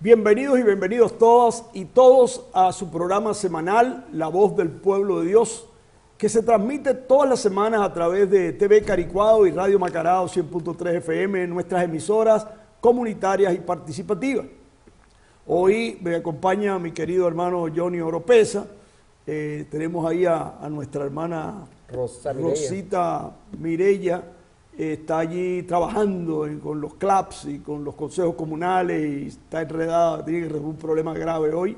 Bienvenidos y bienvenidos todas y todos a su programa semanal, La Voz del Pueblo de Dios, que se transmite todas las semanas a través de TV Caricuado y Radio Macarao 100.3 FM, nuestras emisoras comunitarias y participativas. Hoy me acompaña mi querido hermano Johnny Oropesa. Tenemos ahí a nuestra hermana Rosita Mireya. Está allí trabajando con los CLAPS y con los consejos comunales y está enredada, tiene un problema grave hoy.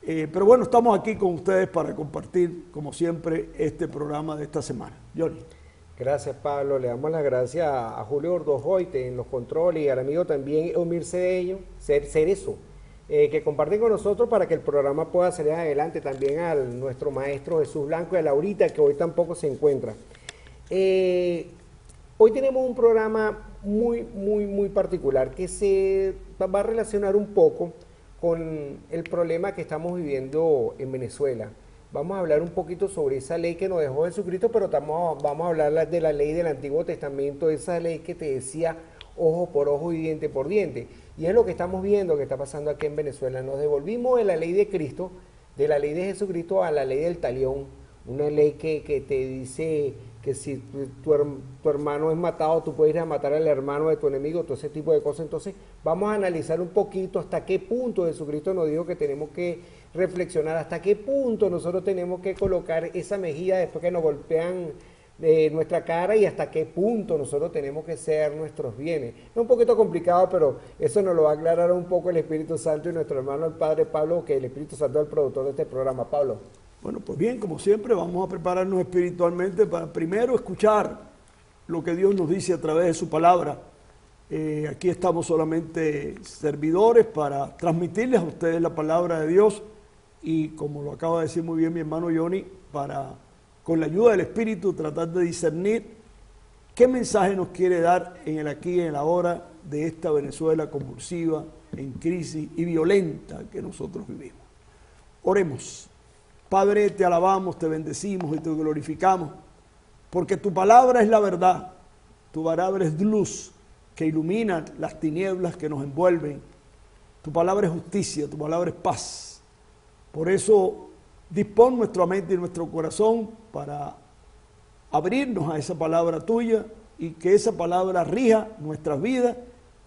Pero bueno, estamos aquí con ustedes para compartir, como siempre, este programa de esta semana. Johnny. Gracias, Pablo. Le damos las gracias a Julio Ordojoite en los controles y al amigo también Eumir Cerezo, que comparten con nosotros para que el programa pueda salir adelante. También a nuestro maestro Jesús Blanco y a Laurita, que hoy tampoco se encuentra. Hoy tenemos un programa muy particular que se va a relacionar un poco con el problema que estamos viviendo en Venezuela. Vamos a hablar un poquito sobre esa ley que nos dejó Jesucristo, pero vamos a hablar de la ley del Antiguo Testamento, esa ley que te decía ojo por ojo y diente por diente. Y es lo que estamos viendo que está pasando aquí en Venezuela. Nos devolvimos de la ley de Cristo, de la ley de Jesucristo a la ley del talión, una ley que te dice que si tu hermano es matado, tú puedes ir a matar al hermano de tu enemigo, todo ese tipo de cosas. Entonces vamos a analizar un poquito hasta qué punto Jesucristo nos dijo que tenemos que reflexionar, hasta qué punto nosotros tenemos que colocar esa mejilla después que nos golpean nuestra cara y hasta qué punto nosotros tenemos que ser nuestros bienes. Es un poquito complicado, pero eso nos lo va a aclarar un poco el Espíritu Santo y nuestro hermano el Padre Pablo, que el Espíritu Santo es el productor de este programa. Pablo. Bueno, pues bien, como siempre, vamos a prepararnos espiritualmente para primero escuchar lo que Dios nos dice a través de su palabra. Aquí estamos solamente servidores para transmitirles a ustedes la palabra de Dios y, como lo acaba de decir muy bien mi hermano Johnny, para, con la ayuda del Espíritu, tratar de discernir qué mensaje nos quiere dar en el aquí y en el ahora de esta Venezuela convulsiva, en crisis y violenta que nosotros vivimos. Oremos. Padre, te alabamos, te bendecimos y te glorificamos, porque tu palabra es la verdad, tu palabra es luz que ilumina las tinieblas que nos envuelven, tu palabra es justicia, tu palabra es paz. Por eso dispón nuestra mente y nuestro corazón para abrirnos a esa palabra tuya y que esa palabra rija nuestras vidas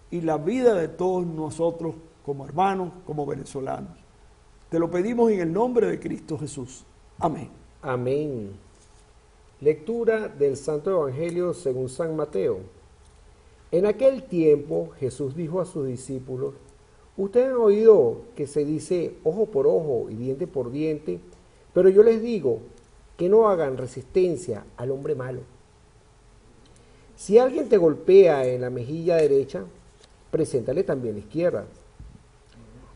y la vida de todos nosotros como hermanos, como venezolanos. Te lo pedimos en el nombre de Cristo Jesús. Amén. Amén. Lectura del Santo Evangelio según San Mateo. En aquel tiempo Jesús dijo a sus discípulos: ustedes han oído que se dice ojo por ojo y diente por diente, pero yo les digo que no hagan resistencia al hombre malo. Si alguien te golpea en la mejilla derecha, preséntale también la izquierda.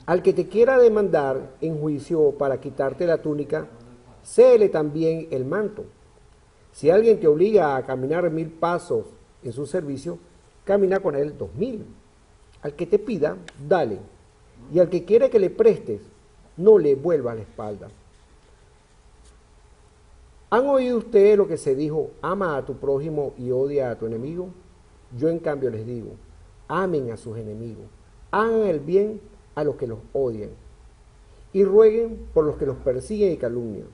Al que te quiera demandar en juicio para quitarte la túnica, cédele también el manto. Si alguien te obliga a caminar 1000 pasos en su servicio, camina con él 2000. Al que te pida, dale. Y al que quiere que le prestes, no le vuelva la espalda. ¿Han oído ustedes lo que se dijo, ama a tu prójimo y odia a tu enemigo? Yo en cambio les digo, amen a sus enemigos, hagan el bien a los que los odian y rueguen por los que los persiguen y calumnian,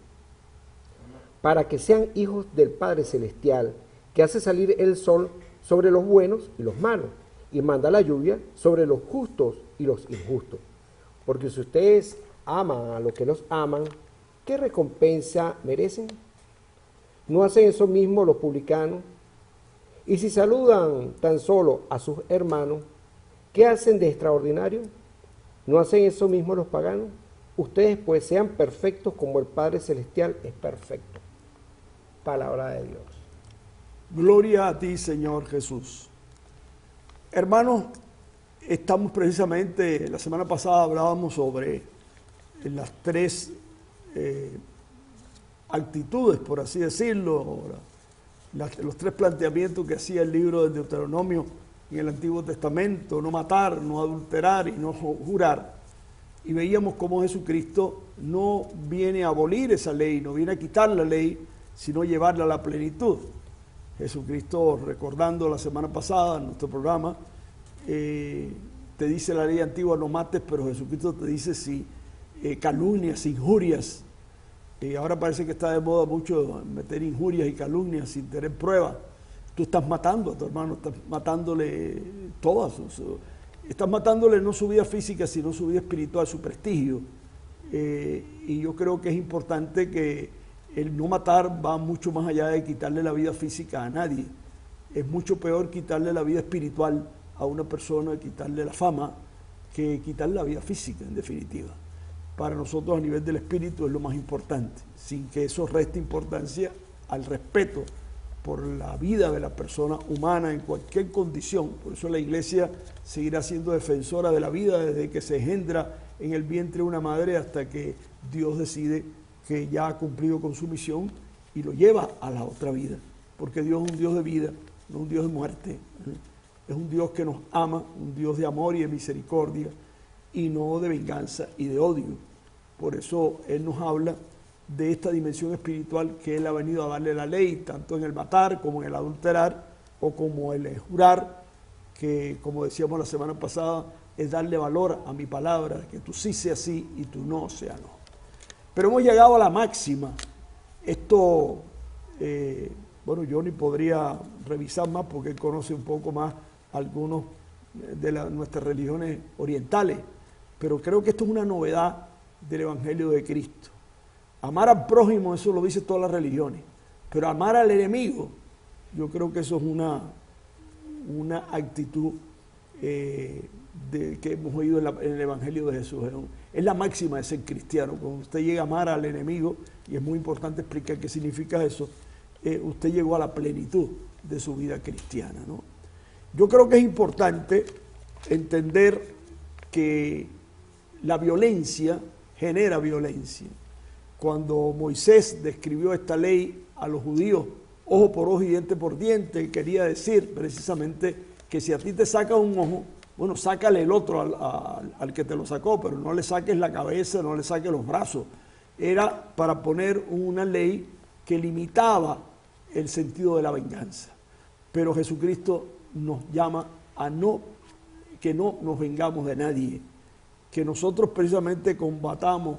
para que sean hijos del Padre Celestial, que hace salir el sol sobre los buenos y los malos, y manda la lluvia sobre los justos y los injustos. Porque si ustedes aman a los que los aman, ¿qué recompensa merecen? ¿No hacen eso mismo los publicanos? Y si saludan tan solo a sus hermanos, ¿qué hacen de extraordinario? ¿No hacen eso mismo los paganos? Ustedes pues sean perfectos como el Padre Celestial es perfecto. Palabra de Dios. Gloria a ti, Señor Jesús. Hermanos, estamos precisamente, la semana pasada hablábamos sobre las tres actitudes, por así decirlo, los tres planteamientos que hacía el libro del Deuteronomio en el Antiguo Testamento: no matar, no adulterar y no jurar. Y veíamos cómo Jesucristo no viene a abolir esa ley, no viene a quitar la ley, sino llevarla a la plenitud. Jesucristo, recordando la semana pasada en nuestro programa, te dice la ley antigua no mates, pero Jesucristo te dice si calumnias, injurias. Ahora parece que está de moda mucho meter injurias y calumnias sin tener pruebas. Tú estás matando a tu hermano, estás matándole todas, estás matándole no su vida física, sino su vida espiritual, su prestigio. Y yo creo que es importante que el no matar va mucho más allá de quitarle la vida física a nadie. Es mucho peor quitarle la vida espiritual a una persona, quitarle la fama, que quitarle la vida física, en definitiva. Para nosotros a nivel del espíritu es lo más importante, sin que eso reste importancia al respeto por la vida de la persona humana en cualquier condición. Por eso la Iglesia seguirá siendo defensora de la vida desde que se engendra en el vientre de una madre hasta que Dios decide que ya ha cumplido con su misión y lo lleva a la otra vida. Porque Dios es un Dios de vida, no un Dios de muerte. Es un Dios que nos ama, un Dios de amor y de misericordia, y no de venganza y de odio. Por eso Él nos habla de esta dimensión espiritual que Él ha venido a darle la ley, tanto en el matar como en el adulterar o como el jurar, que como decíamos la semana pasada, es darle valor a mi palabra, que tú sí seas sí y tú no seas no. Pero hemos llegado a la máxima. Esto, bueno, yo ni podría revisar más porque él conoce un poco más algunos de nuestras religiones orientales, pero creo que esto es una novedad del Evangelio de Cristo. Amar al prójimo, eso lo dice todas las religiones, pero amar al enemigo, yo creo que eso es una actitud que hemos oído en el Evangelio de Jesús. Es la máxima de ser cristiano. Cuando usted llega a amar al enemigo, y es muy importante explicar qué significa eso, usted llegó a la plenitud de su vida cristiana, ¿no? Yo creo que es importante entender que la violencia genera violencia. Cuando Moisés describió esta ley a los judíos, ojo por ojo y diente por diente, quería decir precisamente que si a ti te saca un ojo, bueno, sácale el otro al que te lo sacó, pero no le saques la cabeza, no le saques los brazos. Era para poner una ley que limitaba el sentido de la venganza. Pero Jesucristo nos llama a que no nos vengamos de nadie, que nosotros precisamente combatamos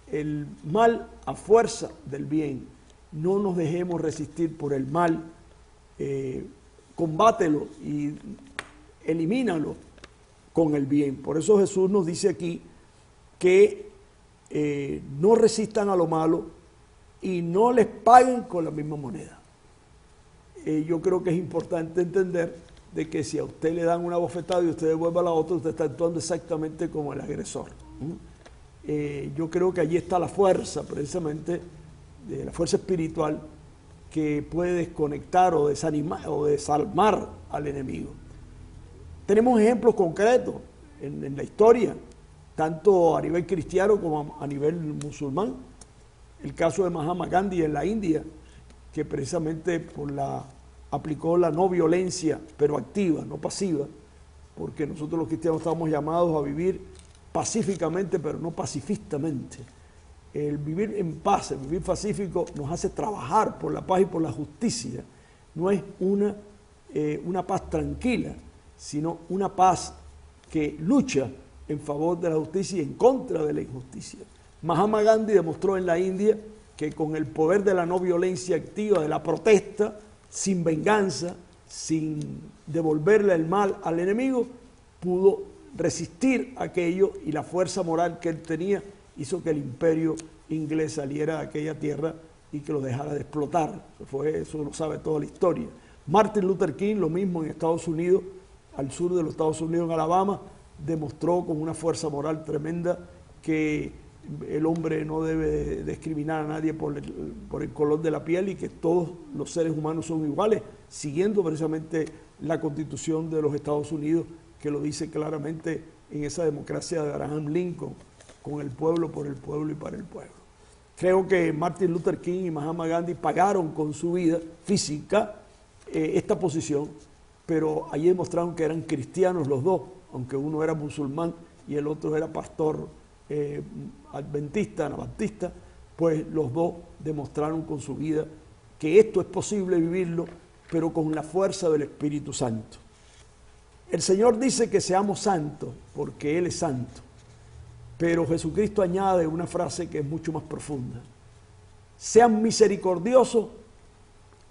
el mal a fuerza del bien, no nos dejemos resistir por el mal, combátelo y elimínalo con el bien. Por eso Jesús nos dice aquí que no resistan a lo malo y no les paguen con la misma moneda. Yo creo que es importante entender de que si a usted le dan una bofetada y usted devuelve a la otra, usted está actuando exactamente como el agresor. Yo creo que allí está la fuerza, precisamente, la fuerza espiritual que puede desconectar o desanimar o desalmar al enemigo. Tenemos ejemplos concretos en la historia, tanto a nivel cristiano como a nivel musulmán. El caso de Mahatma Gandhi en la India, que precisamente aplicó la no violencia, pero activa, no pasiva, porque nosotros los cristianos estamos llamados a vivir pacíficamente, pero no pacifistamente. El vivir en paz, el vivir pacífico, nos hace trabajar por la paz y por la justicia. No es una paz tranquila, sino una paz que lucha en favor de la justicia y en contra de la injusticia. Mahatma Gandhi demostró en la India que con el poder de la no violencia activa, de la protesta, sin venganza, sin devolverle el mal al enemigo, pudo resistir aquello, y la fuerza moral que él tenía hizo que el imperio inglés saliera de aquella tierra y que lo dejara de explotar. Eso lo sabe toda la historia. Martin Luther King, lo mismo en Estados Unidos, al sur de los Estados Unidos, en Alabama, demostró con una fuerza moral tremenda que el hombre no debe discriminar a nadie por el color de la piel y que todos los seres humanos son iguales, siguiendo precisamente la Constitución de los Estados Unidos, que lo dice claramente en esa democracia de Abraham Lincoln, con el pueblo, por el pueblo y para el pueblo. Creo que Martin Luther King y Mahatma Gandhi pagaron con su vida física esta posición, pero allí demostraron que eran cristianos los dos, aunque uno era musulmán y el otro era pastor adventista, anabaptista, pues los dos demostraron con su vida que esto es posible vivirlo, pero con la fuerza del Espíritu Santo. El Señor dice que seamos santos porque Él es santo, pero Jesucristo añade una frase que es mucho más profunda. Sean misericordiosos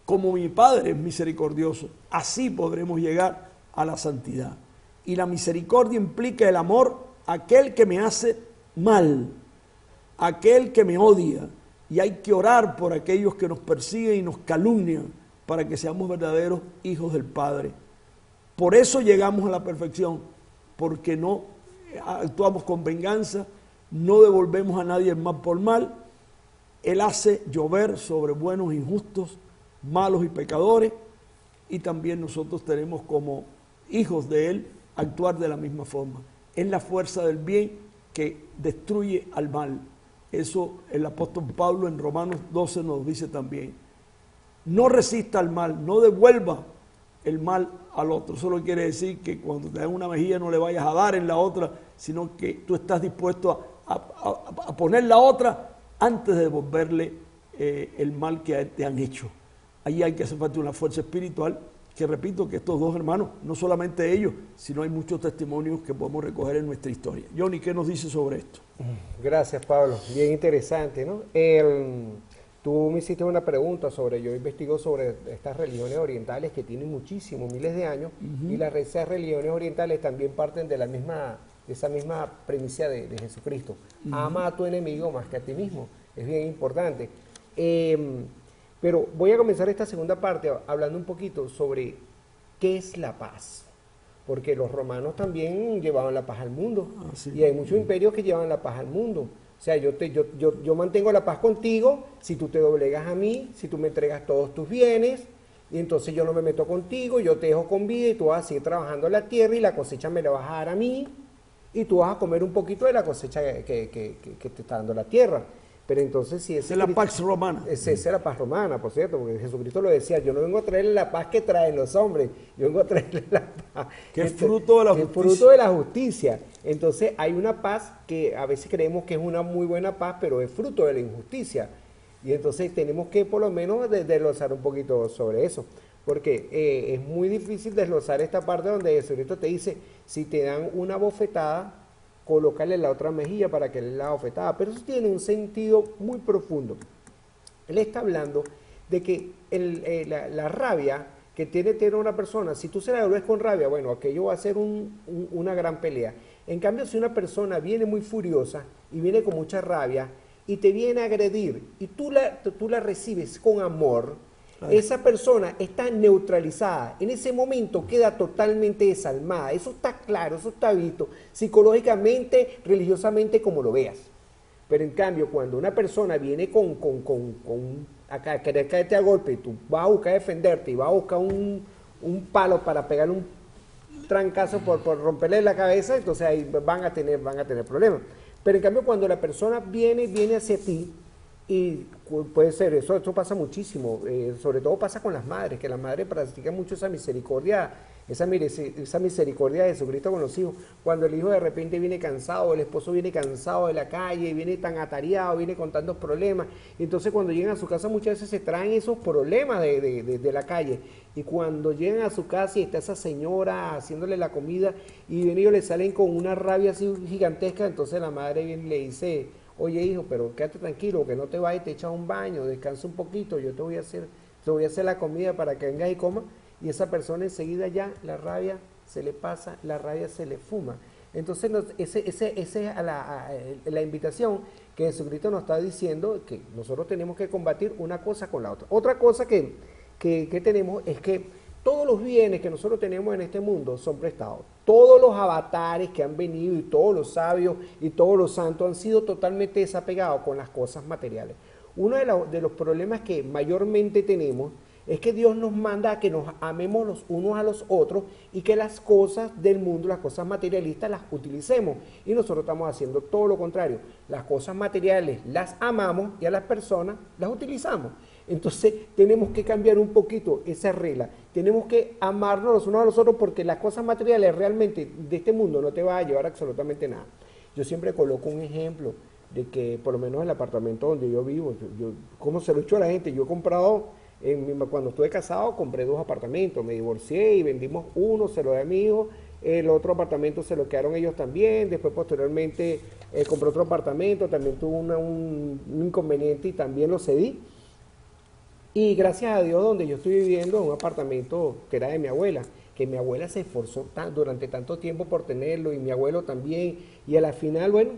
como mi Padre es misericordioso. Así podremos llegar a la santidad. Y la misericordia implica el amor a aquel que me hace mal, a aquel que me odia. Y hay que orar por aquellos que nos persiguen y nos calumnian para que seamos verdaderos hijos del Padre. Por eso llegamos a la perfección, porque no actuamos con venganza, no devolvemos a nadie el mal por mal. Él hace llover sobre buenos e injustos, malos y pecadores, y también nosotros tenemos como hijos de Él actuar de la misma forma. Es la fuerza del bien que destruye al mal. Eso el apóstol Pablo en Romanos 12 nos dice también. No resista al mal, no devuelva el mal al otro. Eso no quiere decir que cuando te dan una mejilla no le vayas a dar en la otra, sino que tú estás dispuesto a poner la otra antes de devolverle el mal que te han hecho. Ahí hay que hacer falta una fuerza espiritual, que repito que estos dos hermanos, no solamente ellos, sino hay muchos testimonios que podemos recoger en nuestra historia. Johnny, ¿qué nos dice sobre esto? Gracias, Pablo. Bien interesante, ¿no? Tú me hiciste una pregunta sobre, yo investigo sobre estas religiones orientales que tienen muchísimos, miles de años, y esas religiones orientales también parten de esa misma premisa de Jesucristo. Ama a tu enemigo más que a ti mismo. Es bien importante. Pero voy a comenzar esta segunda parte hablando un poquito sobre qué es la paz. Porque los romanos también llevaban la paz al mundo. Sí. Y hay muchos imperios que llevan la paz al mundo. O sea, yo mantengo la paz contigo si tú te doblegas a mí, si tú me entregas todos tus bienes, y entonces yo no me meto contigo, yo te dejo con vida y tú vas a seguir trabajando en la tierra y la cosecha me la vas a dar a mí y tú vas a comer un poquito de la cosecha que te está dando la tierra. Pero entonces si esa es la paz romana. Esa es la paz romana, por cierto, porque Jesucristo lo decía, yo no vengo a traerle la paz que traen los hombres, yo vengo a traerle la paz. Que es fruto de la justicia. Fruto de la justicia. Entonces hay una paz que a veces creemos que es una muy buena paz, pero es fruto de la injusticia. Y entonces tenemos que por lo menos desglosar un poquito sobre eso. Porque es muy difícil desglosar esta parte donde Jesucristo te dice, si te dan una bofetada, colócale la otra mejilla para que le dé la bofetada. Pero eso tiene un sentido muy profundo. Él está hablando de que la rabia que tiene una persona, si tú se la devuelves con rabia, bueno, aquello va a ser una gran pelea. En cambio, si una persona viene muy furiosa y viene con mucha rabia y te viene a agredir y tú la recibes con amor, esa persona está neutralizada, en ese momento queda totalmente desalmada, eso está claro, eso está visto, psicológicamente, religiosamente, como lo veas. Pero en cambio, cuando una persona viene a querer caerte a golpe, y tú vas a buscar defenderte y vas a buscar un palo para pegarle un trancazo por romperle la cabeza, entonces ahí van a tener problemas. Pero en cambio, cuando la persona viene hacia ti, y puede ser, eso pasa muchísimo, sobre todo pasa con las madres, que las madres practican mucho esa misericordia de Jesucristo con los hijos. Cuando el hijo de repente viene cansado, el esposo viene cansado de la calle, viene tan atareado, viene con tantos problemas, y entonces cuando llegan a su casa muchas veces se traen esos problemas de la calle, y cuando llegan a su casa y está esa señora haciéndole la comida, y ellos le salen con una rabia así gigantesca, entonces la madre viene y le dice, oye hijo, pero quédate tranquilo, que no te vayas, te echas un baño, descansa un poquito, yo te voy a hacer la comida para que vengas y comas, y esa persona enseguida ya la rabia se le pasa, la rabia se le fuma. Entonces esa es la invitación que Jesucristo nos está diciendo, que nosotros tenemos que combatir una cosa con la otra. Otra cosa que tenemos es que todos los bienes que nosotros tenemos en este mundo son prestados. Todos los avatares que han venido y todos los sabios y todos los santos han sido totalmente desapegados con las cosas materiales. Uno de los problemas que mayormente tenemos es que Dios nos manda a que nos amemos los unos a los otros y que las cosas del mundo, las cosas materialistas, las utilicemos. Y nosotros estamos haciendo todo lo contrario. Las cosas materiales las amamos y a las personas las utilizamos. Entonces tenemos que cambiar un poquito esa regla. Tenemos que amarnos los unos a los otros porque las cosas materiales realmente de este mundo no te van a llevar absolutamente nada. Yo siempre coloco un ejemplo de que por lo menos en el apartamento donde yo vivo, como se lo he dicho a la gente, yo he comprado... Cuando estuve casado compré 2 apartamentos, me divorcié y vendimos uno, se lo di a mi hijo el otro apartamento se lo quedaron ellos también, después posteriormente compré otro apartamento, también tuve un inconveniente y también lo cedí. Y gracias a Dios, donde yo estoy viviendo, un apartamento que era de mi abuela, que mi abuela se esforzó durante tanto tiempo por tenerlo, y mi abuelo también, y a la final, bueno,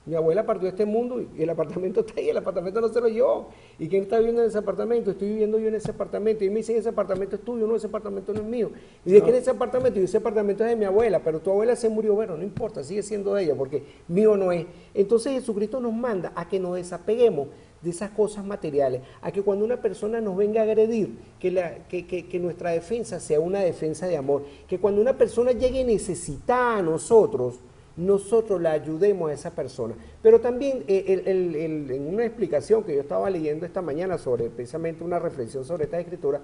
mi abuela partió de este mundo y el apartamento está ahí, el apartamento no se lo llevó. ¿Y quién está viviendo en ese apartamento? Estoy viviendo yo en ese apartamento. Y me dicen, ese apartamento es tuyo, no, ese apartamento no es mío. ¿Y de quién es ese apartamento? Y ese apartamento es de mi abuela, pero tu abuela se murió. Bueno, no importa, sigue siendo de ella, porque mío no es. Entonces Jesucristo nos manda a que nos desapeguemos de esas cosas materiales, a que cuando una persona nos venga a agredir, que nuestra defensa sea una defensa de amor, que cuando una persona llegue necesitada a nosotros la ayudemos a esa persona. Pero también en una explicación que yo estaba leyendo esta mañana sobre precisamente una reflexión sobre esta escritura,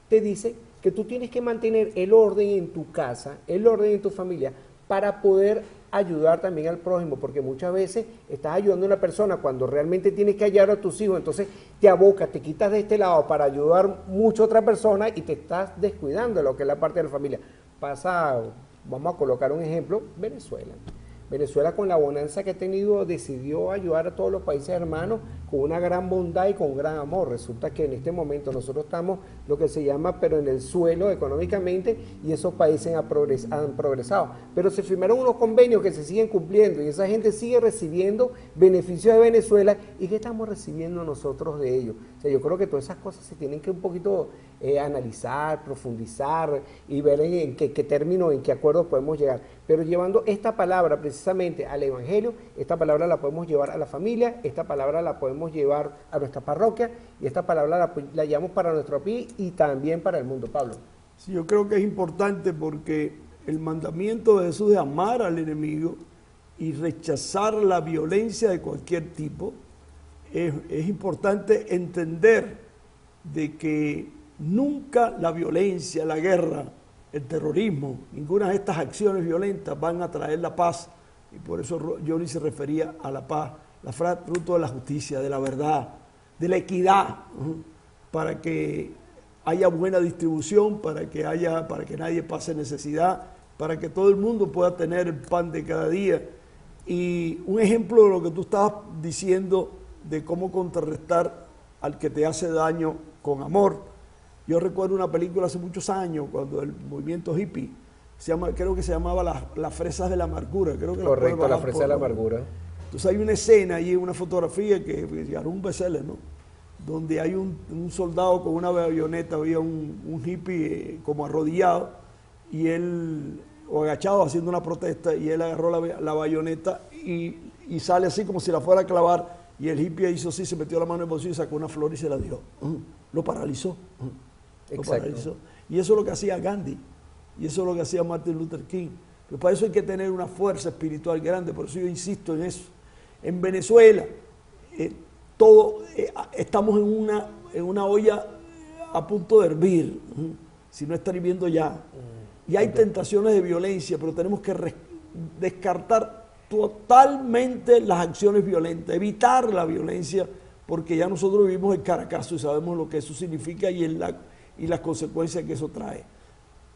te dice que tú tienes que mantener el orden en tu casa, el orden en tu familia, para poder ayudar también al prójimo, porque muchas veces estás ayudando a una persona cuando realmente tienes que ayudar a tus hijos, entonces te abocas, te quitas de este lado para ayudar mucho a otra persona y te estás descuidando de lo que es la parte de la familia. Pasa, vamos a colocar un ejemplo, Venezuela. Venezuela, con la bonanza que ha tenido, decidió ayudar a todos los países hermanos con una gran bondad y con gran amor. Resulta que en este momento nosotros estamos lo que se llama, pero en el suelo económicamente, y esos países han progresado. Pero se firmaron unos convenios que se siguen cumpliendo y esa gente sigue recibiendo beneficios de Venezuela. ¿Y qué estamos recibiendo nosotros de ellos? O sea, yo creo que todas esas cosas se tienen que un poquito analizar, profundizar y ver en qué términos, en qué acuerdos podemos llegar. Pero llevando esta palabra precisamente al Evangelio, esta palabra la podemos llevar a la familia, esta palabra la podemos llevar a nuestra parroquia y esta palabra la llevamos para nuestro país y también para el mundo. Pablo. Sí, yo creo que es importante porque el mandamiento de Jesús de amar al enemigo y rechazar la violencia de cualquier tipo, es importante entender de que nunca la violencia, la guerra, el terrorismo, ninguna de estas acciones violentas van a traer la paz, y por eso Johnny se refería a la paz, la fruto de la justicia, de la verdad, de la equidad, para que haya buena distribución, para que nadie pase necesidad, para que todo el mundo pueda tener el pan de cada día. Y un ejemplo de lo que tú estabas diciendo de cómo contrarrestar al que te hace daño con amor. Yo recuerdo una película hace muchos años, cuando el movimiento hippie, creo que se llamaba Las Fresas de la Amargura. Creo que correcto, Las Fresas de la Amargura. Entonces hay una escena allí, una fotografía que ganó un bestseller, ¿no? Donde hay un soldado con una bayoneta, había un hippie como arrodillado, y él, o agachado haciendo una protesta, y él agarró la bayoneta y sale así como si la fuera a clavar, y el hippie hizo así, se metió la mano en el bolsillo y sacó una flor y se la dio. Lo paralizó. Lo paralizó. Y eso es lo que hacía Gandhi, y eso es lo que hacía Martin Luther King. Pero para eso hay que tener una fuerza espiritual grande, por eso yo insisto en eso. En Venezuela, estamos en una olla a punto de hervir, si no está hirviendo ya. Y hay tentaciones de violencia, pero tenemos que descartar totalmente las acciones violentas, evitar la violencia, porque ya nosotros vivimos el Caracazo y sabemos lo que eso significa y las consecuencias que eso trae.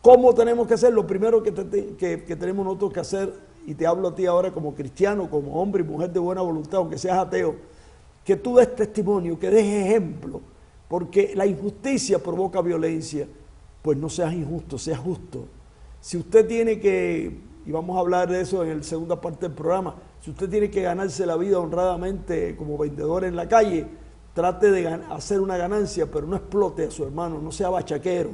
¿Cómo tenemos que hacer? Lo primero que tenemos nosotros que hacer, y te hablo a ti ahora como cristiano, como hombre y mujer de buena voluntad, aunque seas ateo, que tú des testimonio, que des ejemplo, porque la injusticia provoca violencia. Pues no seas injusto, seas justo. Si usted tiene que, y vamos a hablar de eso en la segunda parte del programa, si usted tiene que ganarse la vida honradamente como vendedor en la calle, trate de hacer una ganancia, pero no explote a su hermano, no sea bachaquero.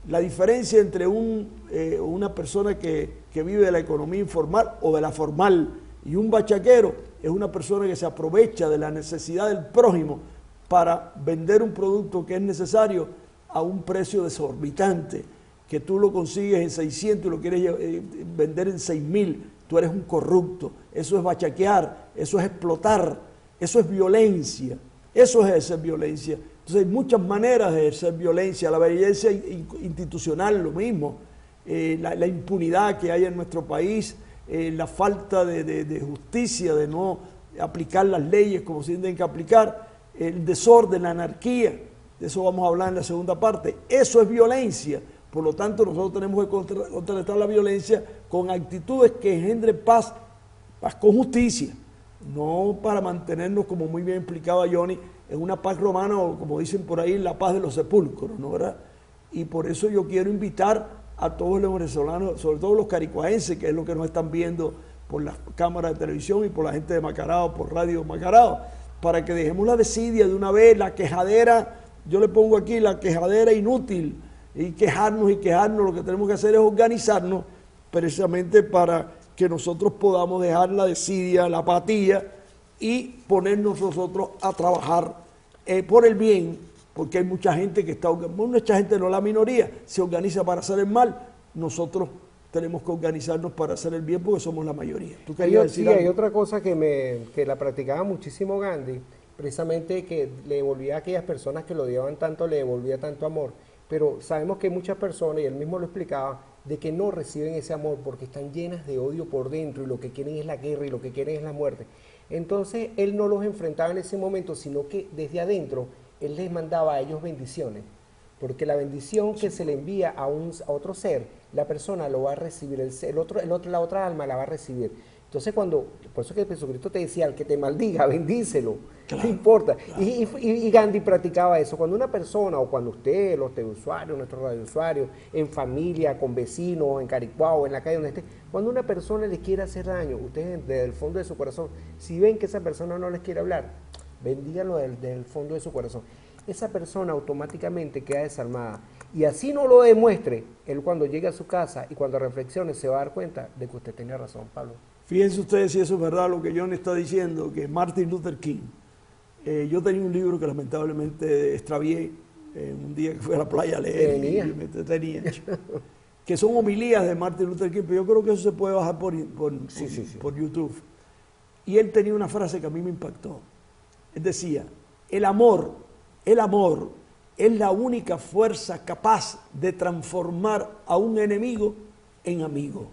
La diferencia entre una persona que vive de la economía informal o de la formal y un bachaquero es una persona que se aprovecha de la necesidad del prójimo para vender un producto que es necesario a un precio desorbitante, que tú lo consigues en 600 y lo quieres vender en 6.000, tú eres un corrupto. Eso es bachaquear, eso es explotar, eso es violencia, eso es ejercer violencia. Entonces hay muchas maneras de ejercer violencia, la violencia institucional, lo mismo, la impunidad que hay en nuestro país, la falta de justicia, de no aplicar las leyes como se tienen que aplicar, el desorden, la anarquía, de eso vamos a hablar en la segunda parte. Eso es violencia, Por lo tanto, nosotros tenemos que contrarrestar la violencia con actitudes que engendren paz, paz con justicia, no para mantenernos, como muy bien explicaba Johnny, en una paz romana o como dicen por ahí, la paz de los sepulcros, ¿no, verdad? Y por eso yo quiero invitar a todos los venezolanos, sobre todo los caricuaenses, que es lo que nos están viendo por las cámaras de televisión y por la gente de Macarao, por Radio Macarao, para que dejemos la desidia de una vez, la quejadera, yo le pongo aquí la quejadera inútil, y quejarnos, lo que tenemos que hacer es organizarnos precisamente para que nosotros podamos dejar la desidia, la apatía y ponernos nosotros a trabajar por el bien, porque hay mucha gente que está, mucha gente, no la minoría, se organiza para hacer el mal. Nosotros tenemos que organizarnos para hacer el bien porque somos la mayoría. ¿Tú querías decir algo? Hay otra cosa que la practicaba muchísimo Gandhi, precisamente que le devolvía a aquellas personas que lo odiaban tanto, le devolvía tanto amor. Pero sabemos que hay muchas personas, y él mismo lo explicaba, de que no reciben ese amor porque están llenas de odio por dentro y lo que quieren es la guerra y lo que quieren es la muerte. Entonces él no los enfrentaba en ese momento, sino que desde adentro él les mandaba a ellos bendiciones, porque la bendición que se le envía a otro ser, la persona lo va a recibir, la otra alma la va a recibir. Entonces por eso que Jesucristo te decía, al que te maldiga, bendícelo, claro, no importa. Claro. Y Gandhi practicaba eso. Cuando una persona, o cuando usted, los teleusuarios, nuestros radiousuarios, en familia, con vecinos, en Caricuao, en la calle donde esté, cuando una persona les quiere hacer daño, ustedes desde el fondo de su corazón, si ven que esa persona no les quiere hablar, bendíganlo desde el fondo de su corazón. Esa persona automáticamente queda desarmada. Y así no lo demuestre, él cuando llegue a su casa y cuando reflexione se va a dar cuenta de que usted tenía razón, Pablo. Fíjense ustedes si eso es verdad lo que John está diciendo, que Martin Luther King, yo tenía un libro que lamentablemente extravié un día que fui a la playa a leer y me entretenía, que son homilías de Martin Luther King, pero yo creo que eso se puede bajar por YouTube. Y él tenía una frase que a mí me impactó. Él decía, el amor es la única fuerza capaz de transformar a un enemigo en amigo.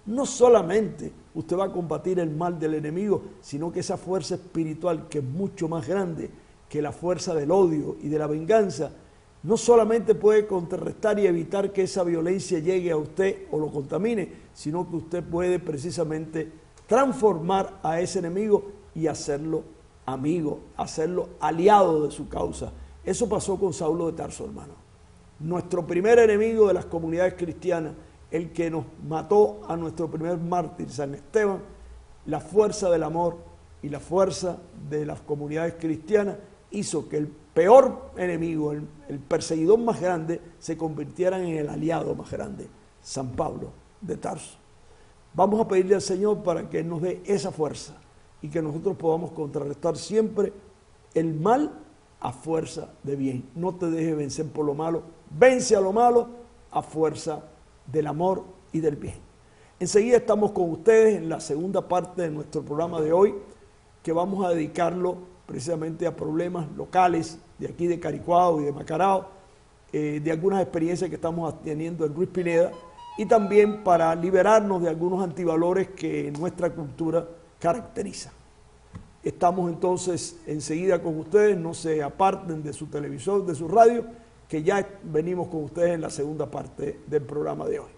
No solamente usted va a combatir el mal del enemigo, sino que esa fuerza espiritual, que es mucho más grande que la fuerza del odio y de la venganza, no solamente puede contrarrestar y evitar que esa violencia llegue a usted o lo contamine, sino que usted puede precisamente transformar a ese enemigo y hacerlo amigo, hacerlo aliado de su causa. Eso pasó con Saulo de Tarso, hermano. Nuestro primer enemigo de las comunidades cristianas, el que nos mató a nuestro primer mártir, San Esteban, la fuerza del amor y la fuerza de las comunidades cristianas hizo que el peor enemigo, el perseguidor más grande, se convirtiera en el aliado más grande, San Pablo de Tarso. Vamos a pedirle al Señor para que nos dé esa fuerza y que nosotros podamos contrarrestar siempre el mal a fuerza de bien. No te dejes vencer por lo malo, vence a lo malo a fuerza del amor y del bien. Enseguida estamos con ustedes en la segunda parte de nuestro programa de hoy, que vamos a dedicarlo precisamente a problemas locales de aquí de Caricuao y de Macarao, de algunas experiencias que estamos teniendo en Ruiz Pineda y también para liberarnos de algunos antivalores que nuestra cultura caracteriza. Estamos entonces enseguida con ustedes, no se aparten de su televisor, de su radio, que ya venimos con ustedes en la segunda parte del programa de hoy.